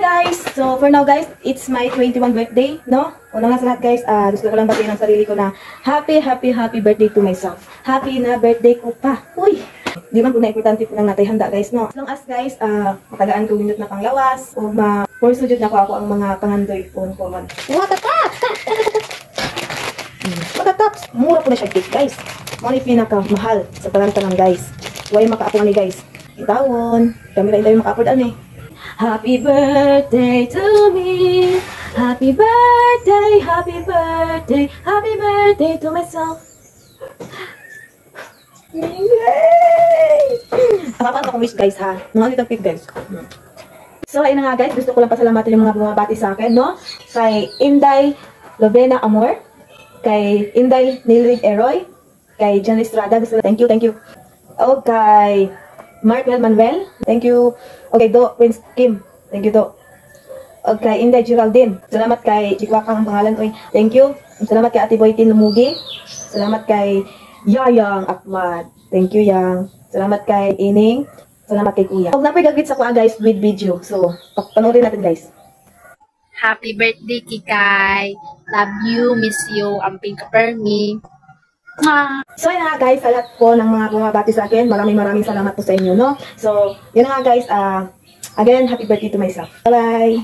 guys! So, for now guys, it's my 21 birthday, no? Una nga sa lahat guys, gusto ko lang batiin ang sarili ko na happy birthday to myself. Happy na birthday ko pa. Uy! Di man kung na-importante po lang natin handa guys, no? As long as guys, matagaan ko minute na panglawas, o ma-pursue na ako ang mga pangandoy po. What the tops! What the tops! Mura po na siya cake guys. Mga pinaka-mahal sa talantanan guys. Huwag maka-apong ni guys. Itawon. Kami rin tayo maka-afford eh. Happy birthday to me. Happy birthday, happy birthday, happy birthday to myself. Yay! Nakapaan akong wish guys ha. Mga little cake guys. So ayun na nga guys, gusto ko lang pasalamatan yung mga bumabati sa akin, no? Kay Inday Lovena Amor, kay Inday Nilrid Eroy, kay Jan Estrada, thank you. O kay Markel Manuel, thank you. Okay, Do Prince Kim, thank you Do. O kay Inday Geraldine, salamat kay Chikwakang ang pangalan ko. Thank you. Salamat kay Ate Boytin Lumugi. Salamat kay Yayang Akmat. Thank you Yang. Salamat kay Ining. Salamat kay Kuya. Huwag na pag-agrit sa kuha guys with video. So, panoorin natin guys. Happy birthday Kikay. Love you, miss you, amping ka permi. So yun nga guys, sa lahat po ng mga bumabati sa akin, maraming salamat po sa inyo, no? So, yun nga guys, again, happy birthday to myself. Bye-bye!